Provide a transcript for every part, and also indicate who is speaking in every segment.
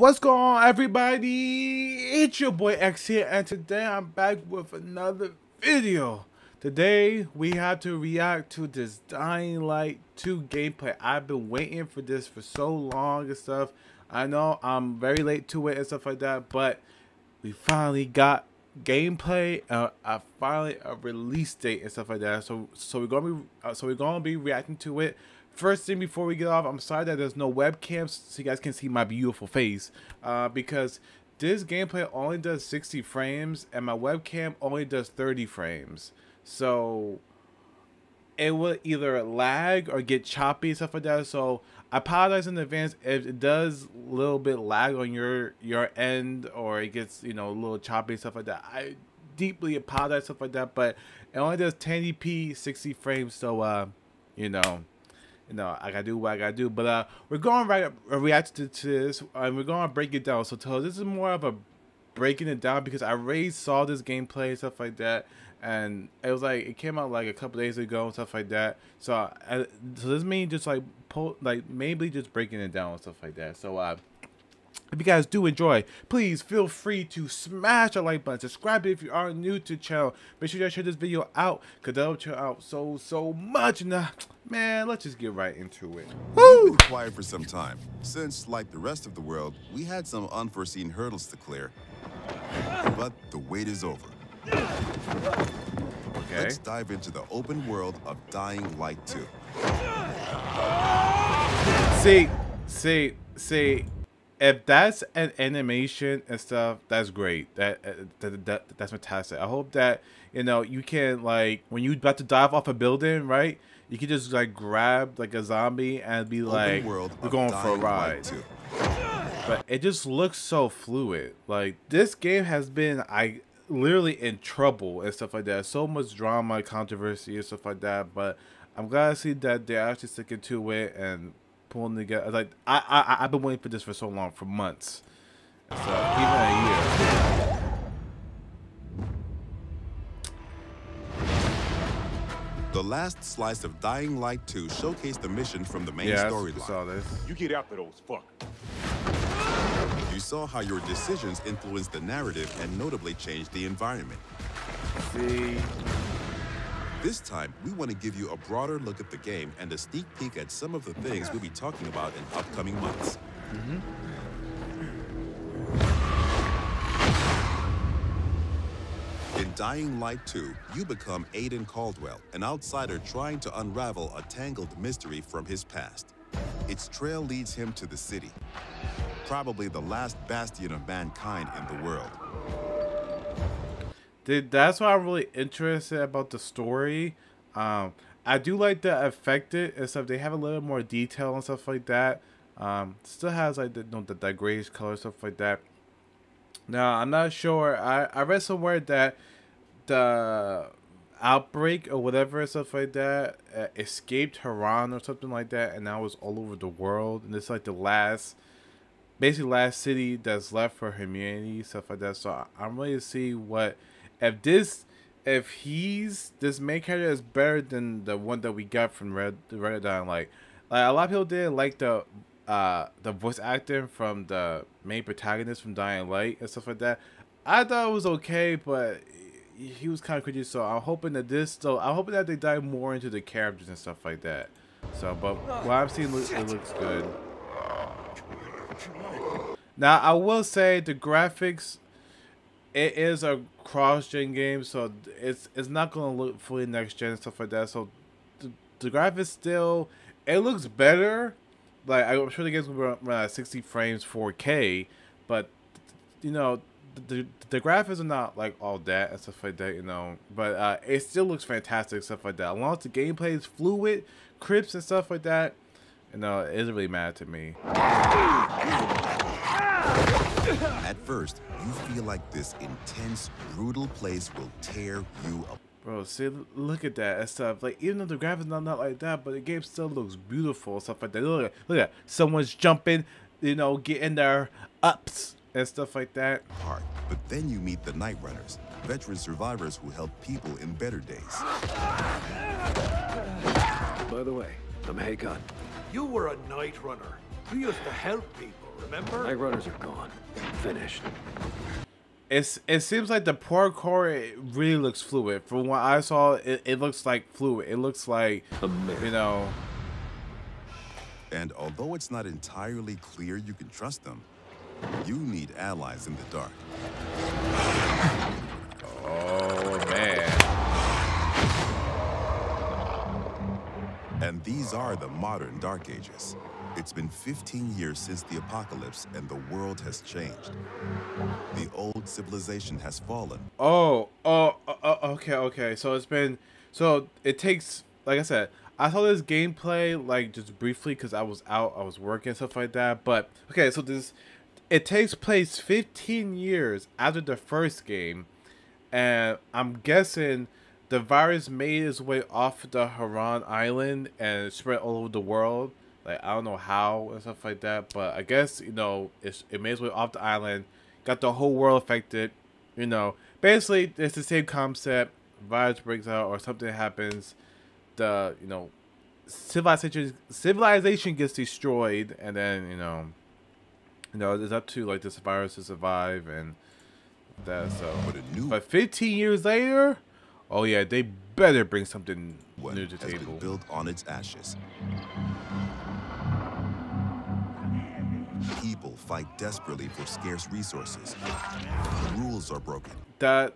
Speaker 1: What's going on, everybody? It's your boy X here, and today I'm back with another video. Today we have to react to this Dying Light 2 gameplay. I've been waiting for this for so long and stuff. I know I'm very late to it and stuff like that, but we finally got gameplay, finally a release date and stuff like that. So we're gonna be reacting to it. First thing before we get off, I'm sorry that there's no webcams so you guys can see my beautiful face, because this gameplay only does 60 frames and my webcam only does 30 frames. So it will either lag or get choppy and stuff like that. So I apologize in advance if it does a little bit lag on your end, or it gets, you know, a little choppy and stuff like that. I deeply apologize, stuff like that, but it only does 1080p 60 frames. So you know, I gotta do what I gotta do. But we're going to react to this, and we're going to break it down. So this is more of a breaking it down, because I already saw this gameplay and stuff like that, and it was like it came out like a couple days ago and stuff like that. So so this means just like maybe just breaking it down and stuff like that. So if you guys do enjoy, please feel free to smash the like button, subscribe if you are new to the channel. Make sure you guys share this video out, because that'll help out so much. Now, man, let's just get right into it.
Speaker 2: We've been quiet for some time, since, like the rest of the world, we had some unforeseen hurdles to clear. But the wait is over.
Speaker 1: Okay.
Speaker 2: Let's dive into the open world of Dying Light 2.
Speaker 1: See. If that's an animation and stuff, that's great. That's fantastic. I hope that, you know, you can, like, when you about to dive off a building, right? You can just like grab like a zombie and be like, we're going for a ride. But it just looks so fluid. Like, this game has been literally in trouble and stuff like that. So much drama, controversy and stuff like that. But I'm glad to see that they're actually sticking to it and pulling together. Like, I've been waiting for this for so long, for months, so even a year.
Speaker 2: The last slice of Dying Light 2 showcased the mission from the main storyline.
Speaker 3: You get after those fuckers.
Speaker 2: You saw how your decisions influenced the narrative and notably changed the environment.
Speaker 1: See.
Speaker 2: This time, we want to give you a broader look at the game and a sneak peek at some of the things we'll be talking about in upcoming months. In Dying Light 2, you become Aiden Caldwell, an outsider trying to unravel a tangled mystery from his past. Its trail leads him to the city, probably the last bastion of mankind in the world.
Speaker 1: That's why I'm really interested about the story. I do like the affected and stuff. They have a little more detail and stuff like that. Still has like the grayish color, stuff like that. Now, I'm not sure. I read somewhere that the outbreak or whatever and stuff like that escaped Haran or something like that, and now it's all over the world. And it's like the last city that's left for humanity, stuff like that. So I'm ready to see what. If this main character is better than the one that we got from Red Dying Light. Like, a lot of people didn't like the voice acting from the main protagonist from Dying Light and stuff like that. I thought it was okay, but he was kind of cringy. So I'm hoping that they dive more into the characters and stuff like that. So, but what I'm seeing, it looks good. Now, I will say the graphics. It is a cross-gen game, so it's not gonna look fully next-gen and stuff like that. So the graphics still, it looks better. Like, I'm sure the game's gonna run at 60 frames 4K, but you know the graphics are not like all that and stuff like that, you know. But it still looks fantastic, stuff like that. Along with the gameplay is fluid, crisp and stuff like that. You know, it doesn't really matter to me.
Speaker 2: At first, you feel like this intense, brutal place will tear you up.
Speaker 1: Bro, see, look at that and stuff. Like, even though the graphics not like that, but the game still looks beautiful and stuff like that. Look at that. Someone's jumping, you know, getting their ups and stuff like that.
Speaker 2: Hard, but then you meet the Night Runners, veteran survivors who help people in better days.
Speaker 4: By the way, I'm Hakon.
Speaker 3: You were a night runner. You used to help people, Remember? My runners are gone. Finished.
Speaker 1: It seems like the parkour really looks fluid. From what I saw, it looks like fluid. It looks like, you know.
Speaker 2: And although it's not entirely clear you can trust them, you need allies in the dark.
Speaker 1: Oh, man.
Speaker 2: And these are the modern Dark Ages. It's been 15 years since the apocalypse and the world has changed. The old civilization has fallen.
Speaker 1: Okay. So it takes, like I said, I saw this gameplay like just briefly because I was out, I was working, stuff like that. But okay, so it takes place 15 years after the first game, and I'm guessing the virus made its way off the Haran Island and spread all over the world. Like, I don't know how and stuff like that, but I guess, you know, it made its way off the island, got the whole world affected, you know. Basically, it's the same concept. Virus breaks out or something happens, the, you know, civilization gets destroyed, and then, you know, it's up to, like, this virus to survive and that, so. But 15 years later, oh yeah, they better bring something new to the table.
Speaker 2: Been built on its ashes. People fight desperately for scarce resources. The rules are broken.
Speaker 1: The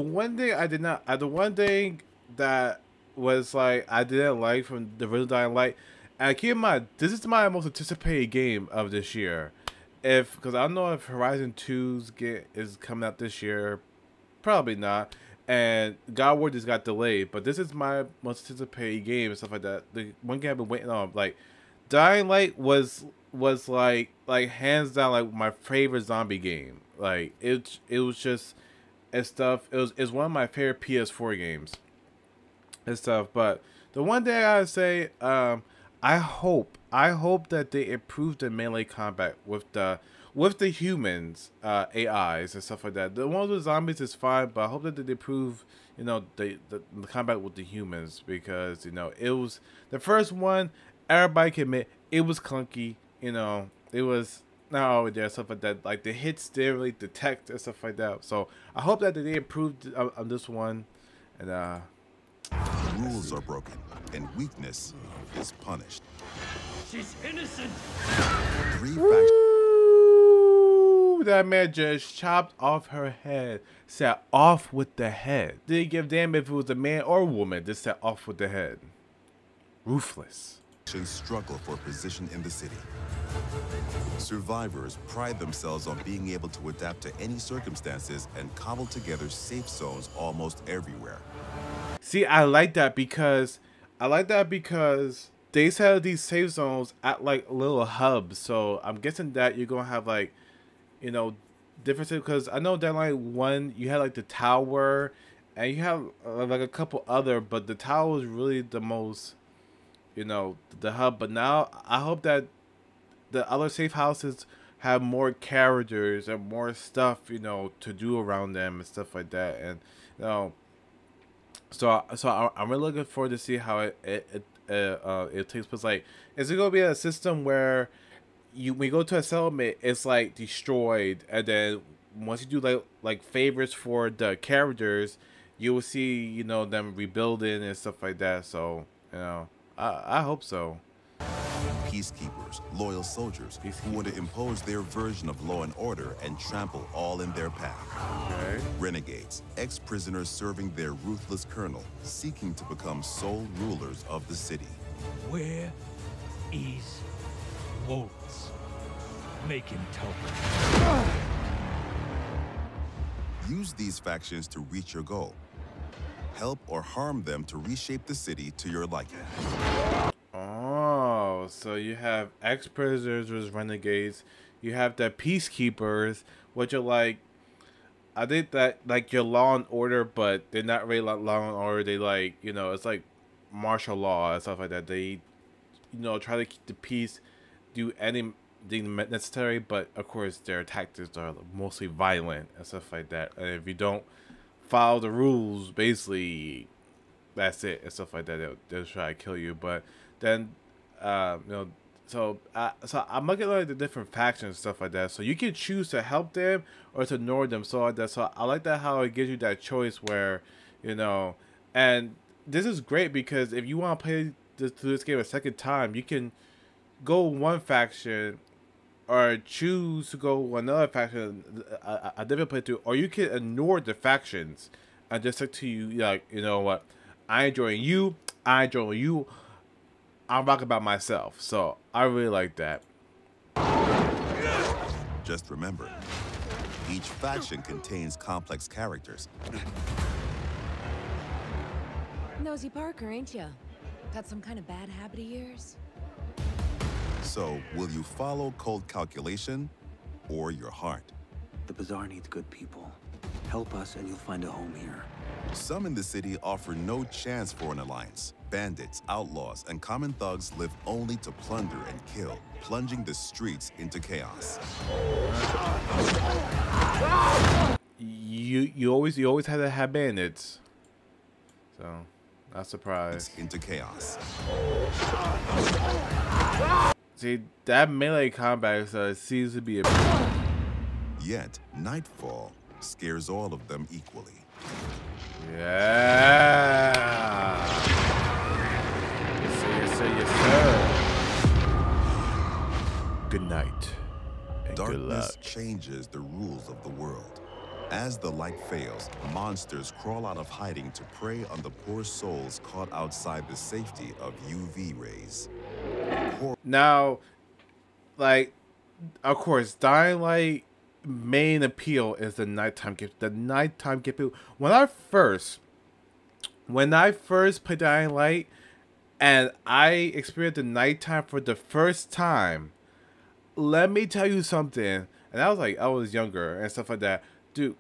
Speaker 1: one thing that was like I didn't like from the original Dying Light, and keep in mind this is my most anticipated game of this year, because I don't know if Horizon 2's is coming out this year, probably not. And God War just got delayed, but this is my most anticipated game and stuff like that. The one game I've been waiting on, like Dying Light was like hands down like my favorite zombie game. Like it was just and stuff. It's one of my favorite PS4 games and stuff. But the one thing I gotta say, I hope that they improve the melee combat with the humans, AIs and stuff like that. The ones with zombies is fine, but I hope that they improve, you know, the combat with the humans, because, you know, it was the first one. Everybody can admit it was clunky. You know, it was not always there, stuff like that. Like the hits didn't really detect and stuff like that. So I hope that they improved on this one. And
Speaker 2: rules are broken, and weakness is punished.
Speaker 3: She's innocent.
Speaker 1: That man just chopped off her head. Said off with the head. Didn't give a damn if it was a man or a woman. Just said off with the head. Ruthless.
Speaker 2: Struggle for position in the city. Survivors pride themselves on being able to adapt to any circumstances and cobble together safe zones almost everywhere.
Speaker 1: See, I like that because they set these safe zones at like little hubs. So I'm guessing that you're gonna have like, you know, different, because I know that like one you had like the tower, and you have like a couple other, but the tower is really the most, you know, the hub. But now I hope that the other safe houses have more characters and more stuff, you know, to do around them and stuff like that. And you know, so I'm really looking forward to see how it takes place. Like, is it gonna be a system where we go to a settlement, it's like destroyed, and then once you do like favors for the characters, you will see, you know, them rebuilding and stuff like that. So, you know, I hope so.
Speaker 2: Peacekeepers, loyal soldiers who want to impose their version of law and order and trample all in their path.
Speaker 1: Okay.
Speaker 2: Renegades, ex-prisoners serving their ruthless colonel, seeking to become sole rulers of the city.
Speaker 4: Where is Waltz? Make him tell me.
Speaker 2: Use these factions to reach your goal. Help or harm them to reshape the city to your liking.
Speaker 1: Oh, so you have ex-prisoners versus renegades. You have the peacekeepers, which are like, I think that like your law and order, but they're not really like law and order. They like, you know, it's like martial law and stuff like that. They, you know, try to keep the peace, do anything necessary, but of course their tactics are mostly violent and stuff like that. And if you don't follow the rules, basically that's it and stuff like that. They'll try to kill you. But then you know, so I'm looking at like the different factions and stuff like that. So you can choose to help them or to ignore them. So like that. So I like that how it gives you that choice where, you know, and this is great because if you want to play this game a second time, you can go one faction or choose to go another faction, a different playthrough, or you can ignore the factions and just say to you like, you know what, I ain't joining you, I ain't joining you. I'm rocking about myself, so I really like that.
Speaker 2: Just remember, each faction contains complex characters.
Speaker 5: Nosy Parker, ain't ya? Got some kind of bad habit of yours?
Speaker 2: So, will you follow cold calculation or your heart?
Speaker 3: The Bazaar needs good people. Help us and you'll find a home here.
Speaker 2: Some in the city offer no chance for an alliance. Bandits, outlaws, and common thugs live only to plunder and kill, plunging the streets into chaos.
Speaker 1: You always had to have bandits, so not surprised.
Speaker 2: Into chaos.
Speaker 1: See, that melee combat seems to be a.
Speaker 2: Yet, Nightfall scares all of them equally.
Speaker 1: Yeah. Yes, sir, yes, sir. Good night. And good luck.
Speaker 2: Darkness changes the rules of the world. As the light fails, monsters crawl out of hiding to prey on the poor souls caught outside the safety of UV rays.
Speaker 1: Now, like, of course, Dying Light main appeal is the nighttime gift. The nighttime gift. When I first played Dying Light, and I experienced the nighttime for the first time, let me tell you something. And I was younger and stuff like that, dude.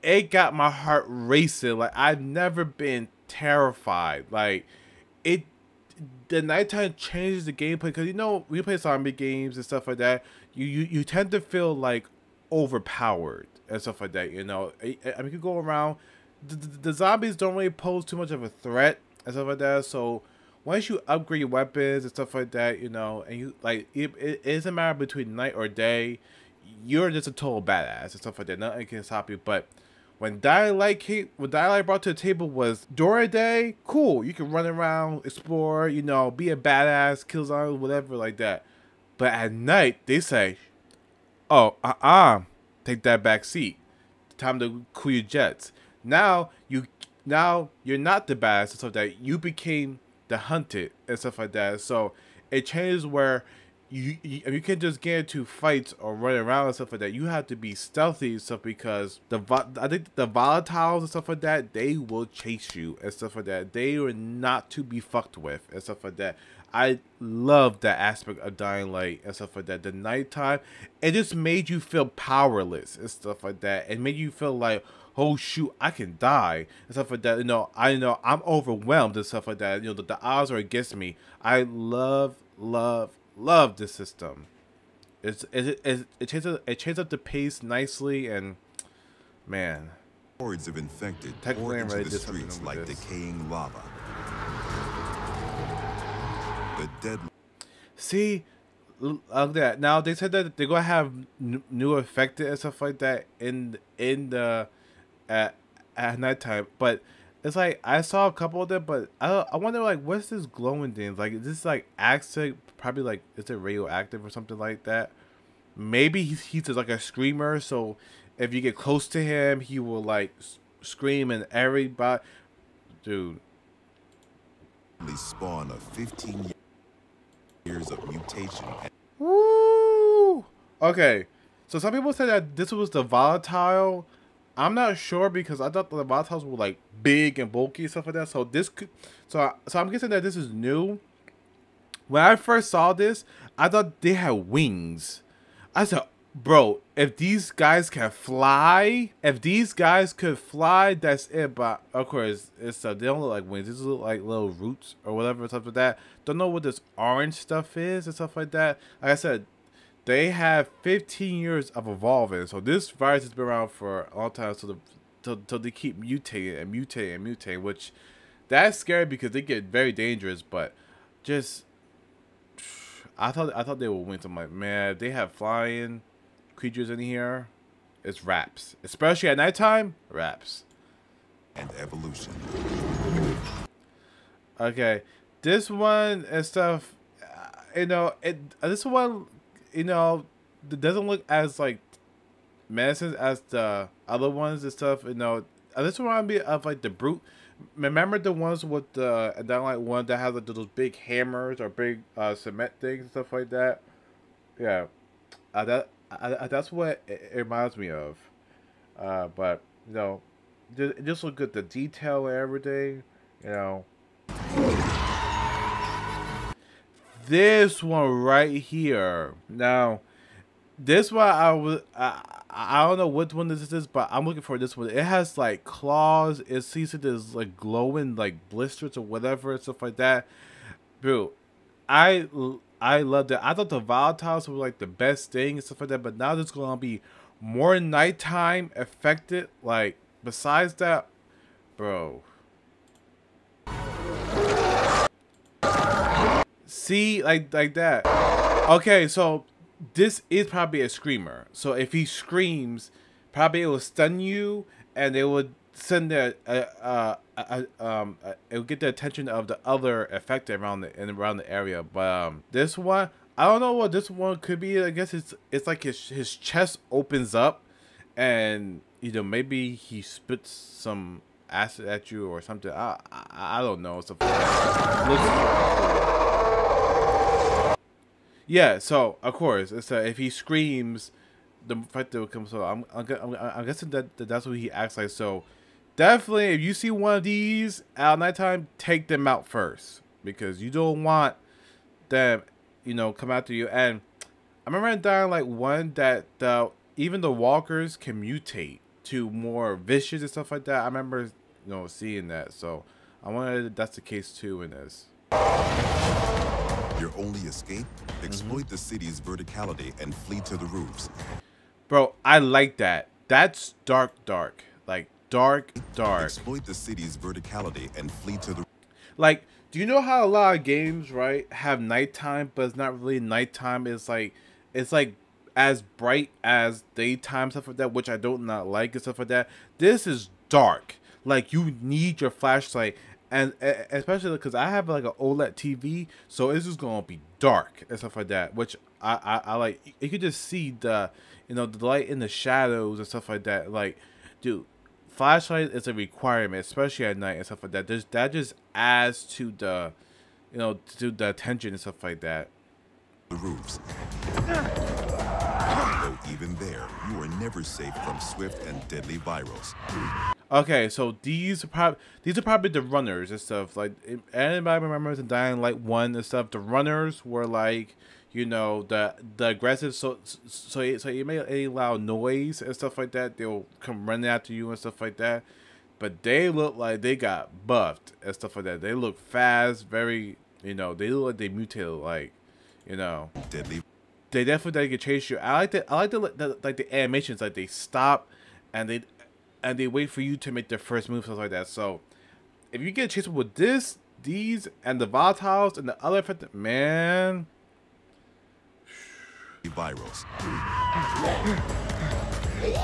Speaker 1: It got my heart racing. Like, I've never been terrified. Like, the nighttime changes the gameplay because, you know, we play zombie games and stuff like that. You tend to feel like overpowered and stuff like that. You know, I mean, you can go around. The zombies don't really pose too much of a threat and stuff like that. So once you upgrade your weapons and stuff like that, you know, and you like it doesn't matter between night or day. You're just a total badass and stuff like that. Nothing can stop you. But when Dying Light brought to the table was during the day, cool. You can run around, explore, you know, be a badass, kill zombies, whatever like that. But at night, they say, oh, take that back seat. Time to cool your jets. Now you're not the badass and stuff like that. You became the hunted and stuff like that. So it changes where you can't just get into fights or run around and stuff like that. You have to be stealthy and stuff because I think the volatiles and stuff like that, they will chase you and stuff like that. They are not to be fucked with and stuff like that. I love that aspect of Dying Light and stuff like that. The nighttime, it just made you feel powerless and stuff like that. It made you feel like, oh shoot, I can die and stuff like that. You know, I'm overwhelmed and stuff like that. You know, the odds are against me. I love this system. It changes up the pace nicely, and man,
Speaker 2: Hordes of infected pour into the streets like decaying lava. The dead.
Speaker 1: See, look at that. Now they said that they're gonna have new affected and stuff like that in the at nighttime, but it's like I saw a couple of them, but I wonder like what's this glowing thing? Like is this like acid? Probably like is it radioactive or something like that? Maybe he's just like a screamer, so if you get close to him, he will like scream and everybody, dude.
Speaker 2: Spawn of 15 years of mutation.
Speaker 1: Woo! Okay, so some people said that this was the volatile. I'm not sure because I thought the volatiles were like big and bulky and stuff like that. So this could, so I'm guessing that this is new. When I first saw this, I thought they had wings. I said, bro, if these guys can fly, that's it. But of course, they don't look like wings. These look like little roots or whatever, stuff like that. Don't know what this orange stuff is and stuff like that. Like I said, they have 15 years of evolving. So this virus has been around for a long time. So they keep mutating and mutating and mutating, which that's scary because they get very dangerous. But just, I thought they would win. So I'm like, man, if they have flying creatures in here, it's wraps. Especially at nighttime, wraps.
Speaker 2: And evolution.
Speaker 1: Okay, this one and stuff, this one, it doesn't look as like menacing as the other ones and stuff. This reminds me of like the Brute. Remember the ones with the and then like one that has like those big hammers or big cement things and stuff like that. Yeah, that's what it reminds me of. But it just look good, the detail and everything. This one right here. Now, this one I don't know what one this is, but I'm looking for this one. It has like claws. It seems like there's like glowing like blisters or whatever and stuff like that. Bro, I loved it. I thought the volatiles were like the best thing and stuff like that, but now there's gonna be more nighttime affected. Like besides that, bro. See, like that. Okay, so this is probably a screamer. So if he screams, probably it will stun you, and it would send it will get the attention of the other affected around the area. But this one, I don't know what this one could be. I guess it's like his chest opens up, and maybe he spits some acid at you or something. I don't know. It's yeah, so of course, it's if he screams, the fight will come. So I'm guessing that's what he acts like. So definitely, if you see one of these at nighttime, take them out first, because you don't want them, come after you. And I remember in Dying Light 1 that even the walkers can mutate to more vicious and stuff like that. I remember seeing that. So I wonder if that's the case too in this.
Speaker 2: Your only escape? Exploit the city's verticality and flee to the roofs.
Speaker 1: Bro, I like that. That's dark. Like, dark.
Speaker 2: Exploit the city's verticality and flee to the...
Speaker 1: Like, do you know how a lot of games, right, have nighttime, but it's not really nighttime. It's like as bright as daytime, stuff like that, which I don't not like and stuff like that. This is dark. Like, you need your flashlight. And especially because I have like an OLED TV, so it's just gonna be dark and stuff like that, which I like. You could just see the the light in the shadows and stuff like that. Like, dude, flashlight is a requirement, especially at night and stuff like that. That just adds to the to the attention and stuff like that.
Speaker 2: The roofs. Though even there, you are never safe from swift and deadly virals.
Speaker 1: Okay, so these are probably the runners and stuff. Like, anybody remembers in Dying Light 1 and stuff, the runners were like, the aggressive. So you make any loud noise and stuff like that, they'll come running after you and stuff like that. But they look like they got buffed and stuff like that. They look fast, very, they look like they mutated, like,
Speaker 2: Deadly.
Speaker 1: They definitely can chase you. I like the animations, like they stop and they wait for you to make their first move, stuff like that. So if you get chased with these and the volatiles and the other effect, man.
Speaker 2: Virals.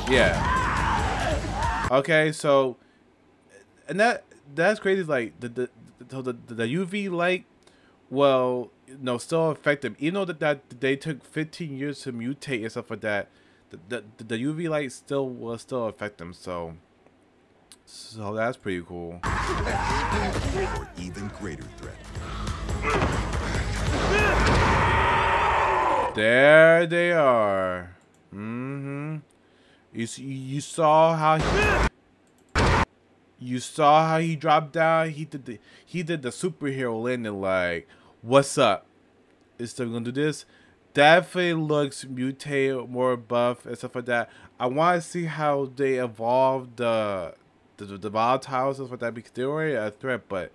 Speaker 1: Yeah. Okay, so and that's crazy. Like the UV light, well, still affect them, even though that they took 15 years to mutate and stuff like that. The UV light will still affect them, so that's pretty cool.
Speaker 2: Or even greater threat.
Speaker 1: There they are. You saw how he dropped down. He did the superhero landing. Like, what's up? Is still gonna do this? Definitely looks mutated, more buff and stuff like that. I want to see how they evolve the volatiles and stuff like that, because they're already a threat, but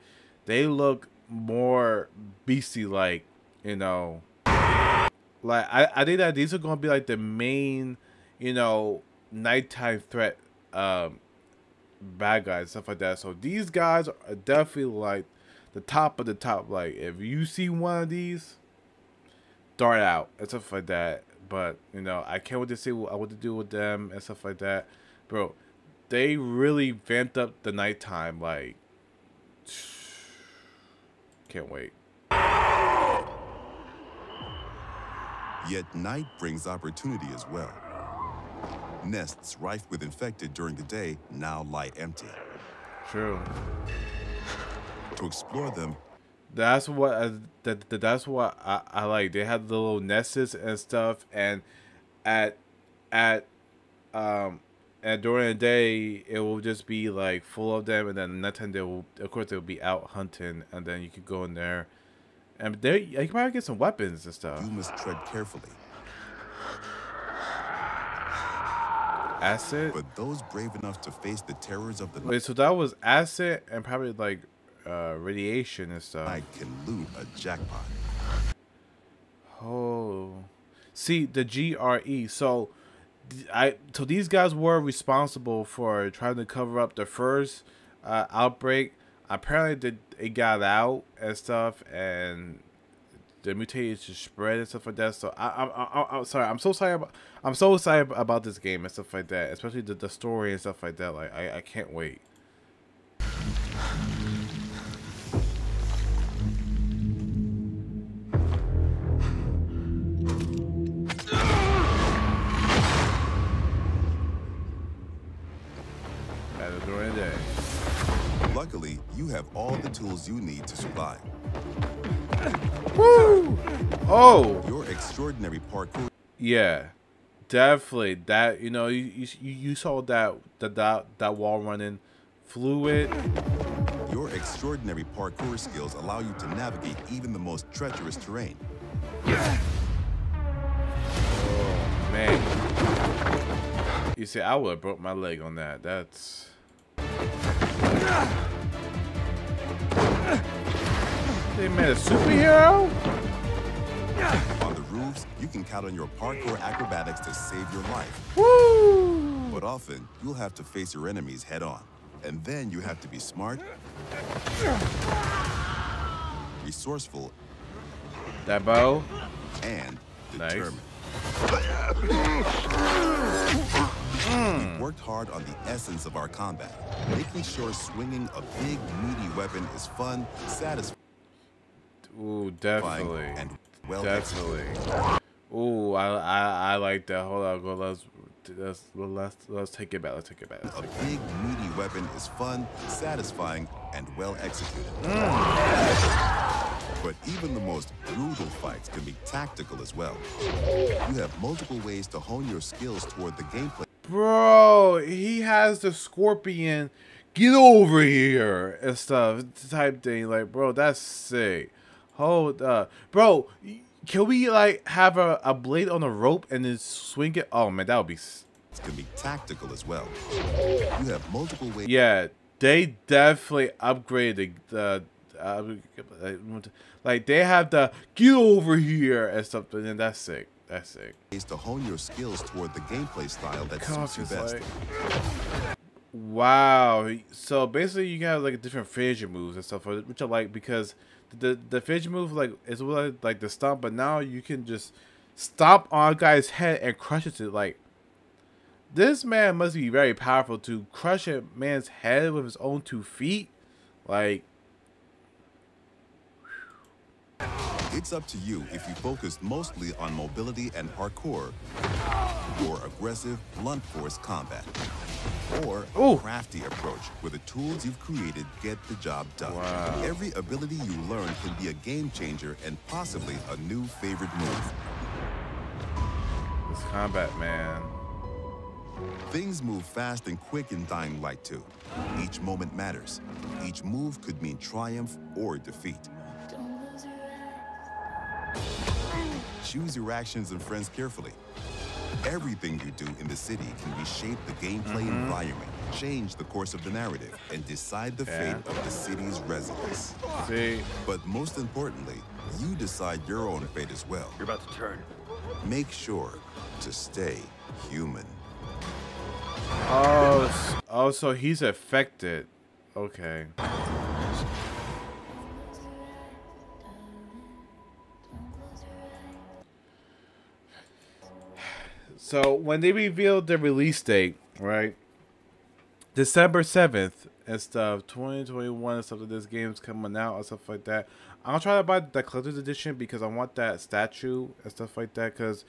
Speaker 1: they look more beastie, like, like I think that these are gonna be like the main, nighttime threat, bad guys, stuff like that. So these guys are definitely like the top of the top. Like, if you see one of these, start out and stuff like that. But you know, I can't wait to see what to do with them and stuff like that, bro. They really vamped up the nighttime, like. Can't wait.
Speaker 2: Yet night brings opportunity as well. Nests rife with infected during the day now lie empty.
Speaker 1: True.
Speaker 2: To explore them,
Speaker 1: That's what that's what I like. They had the little nests and stuff, and at and during the day it will just be like full of them, and then nighttime they will, of course, they'll be out hunting, and then you could go in there, and there you can probably get some weapons and stuff.
Speaker 2: you must tread carefully.
Speaker 1: Acid.
Speaker 2: But those brave enough to face the terrors of the
Speaker 1: Wait, so that was acid and probably like radiation and stuff.
Speaker 2: night can loot a jackpot.
Speaker 1: Oh, see the GRE. So, so these guys were responsible for trying to cover up the first outbreak. Apparently, it got out and stuff, and the mutation spread and stuff like that. So I'm sorry. I'm so sorry. I'm so excited about this game and stuff like that. Especially the story and stuff like that. Like I can't wait. During the day.
Speaker 2: Luckily, you have all the tools you need to survive.
Speaker 1: Woo! Oh,
Speaker 2: Your extraordinary parkour
Speaker 1: yeah, definitely. That, you know, you saw that wall running fluid.
Speaker 2: Your extraordinary parkour skills allow you to navigate even the most treacherous terrain.
Speaker 1: Oh man, you see, I would have broke my leg on that. That's. They made a superhero?
Speaker 2: On the roofs, you can count on your parkour acrobatics to save your life.
Speaker 1: Woo!
Speaker 2: But often, you'll have to face your enemies head on. And then you have to be smart, resourceful,
Speaker 1: That bow?
Speaker 2: and
Speaker 1: Nice.
Speaker 2: determined. We've worked hard on the essence of our combat, making sure swinging a big, meaty weapon is fun, satisfying,
Speaker 1: Ooh, definitely.
Speaker 2: and well
Speaker 1: Definitely. Ooh, I like that. Hold on, go. Let's take it back. Let's take it back.
Speaker 2: A big, meaty weapon is fun, satisfying, and well executed. But even the most brutal fights can be tactical as well. You have multiple ways to hone your skills toward the gameplay.
Speaker 1: Bro, he has the scorpion. Get over here and stuff type thing. Like, bro, that's sick. Hold up, bro. Can we like have a blade on a rope and then swing it? Oh man, that would be.
Speaker 2: It can be tactical as well. You have multiple ways.
Speaker 1: Yeah, they definitely upgraded the like they have the get over here and stuff, and then that's sick. That's sick.
Speaker 2: Ways to hone your skills toward the gameplay style that suits you
Speaker 1: It's
Speaker 2: best.
Speaker 1: like, wow. So basically, you have like different finisher moves and stuff, which I like because the finisher move like is like the stomp, but now you can just stomp on a guy's head and crush it to like. This man must be very powerful to crush a man's head with his own 2 feet. Like,
Speaker 2: It's up to you if you focus mostly on mobility and parkour, or aggressive, blunt force combat, or
Speaker 1: Ooh.
Speaker 2: a crafty approach where the tools you've created get the job done.
Speaker 1: Wow.
Speaker 2: Every ability you learn can be a game changer and possibly a new favorite move.
Speaker 1: this combat, man.
Speaker 2: Things move fast and quick in Dying Light 2. Each moment matters. Each move could mean triumph or defeat. Choose your actions and friends carefully. Everything you do in the city can reshape the gameplay environment, change the course of the narrative, and decide the fate of the city's residents.
Speaker 1: See,
Speaker 2: But most importantly, you decide your own fate as well.
Speaker 3: You're about to turn.
Speaker 2: Make sure to stay human.
Speaker 1: oh, so he's affected. Okay. So when they revealed the release date, right, December 7th and stuff, 2021 and stuff, that this game's coming out and stuff like that. I'll try to buy the collector's edition because I want that statue and stuff like that. Because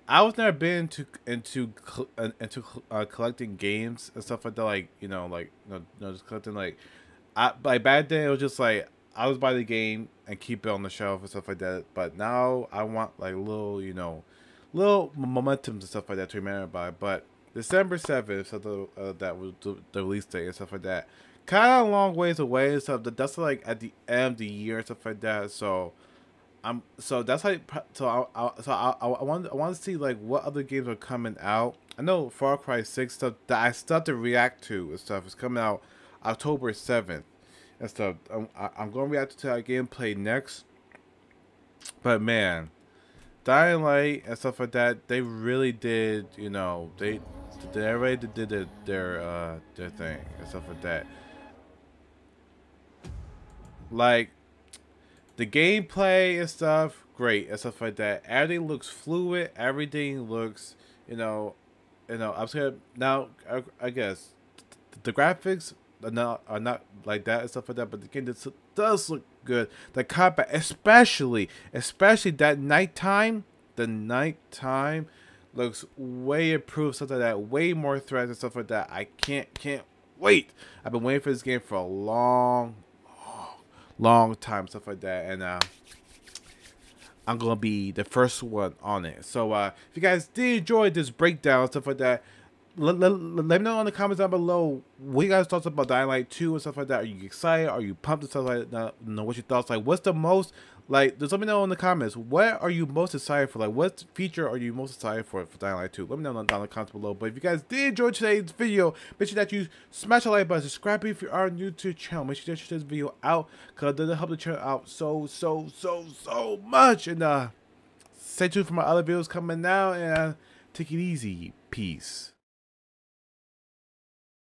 Speaker 1: I was never been into collecting games and stuff like that. Like just collecting like back then it was just like I was buy the game and keep it on the shelf and stuff like that. But now I want like little little momentums and stuff like that to remember by. But December 7th, so that was the release date and stuff like that. Kind of a long ways away and stuff. That's like at the end of the year and stuff like that. So that's like I want to see like what other games are coming out. I know Far Cry 6 stuff that I still have to react to and stuff is coming out October 7th and stuff. I'm going to react to that gameplay next. But man, Dying Light and stuff like that, they really did, they really did their thing and stuff like that. Like the gameplay and stuff, great and stuff like that. Everything looks fluid. Everything looks, I'm scared now. I guess the graphics are not like that and stuff like that. But the game does look good. The combat, especially that nighttime. The nighttime looks way improved, stuff like that. Way more threats and stuff like that. I can't wait. I've been waiting for this game for a long time, stuff like that, and I'm gonna be the first one on it. So if you guys did enjoy this breakdown, stuff like that, let me know in the comments down below what you guys thoughts about Dying Light 2 and stuff like that. Are you excited? Are you pumped and stuff like that? What's your thoughts? Like, what's the most just let me know in the comments. What are you most excited for? Like, what feature are you most excited for Dying Light 2? Let me know down in the comments below. But if you guys did enjoy today's video, make sure that you smash the like button, subscribe if you are new to the channel. Make sure that you check this video out because it'll help the channel out so much. And stay tuned for my other videos coming out. And take it easy. Peace.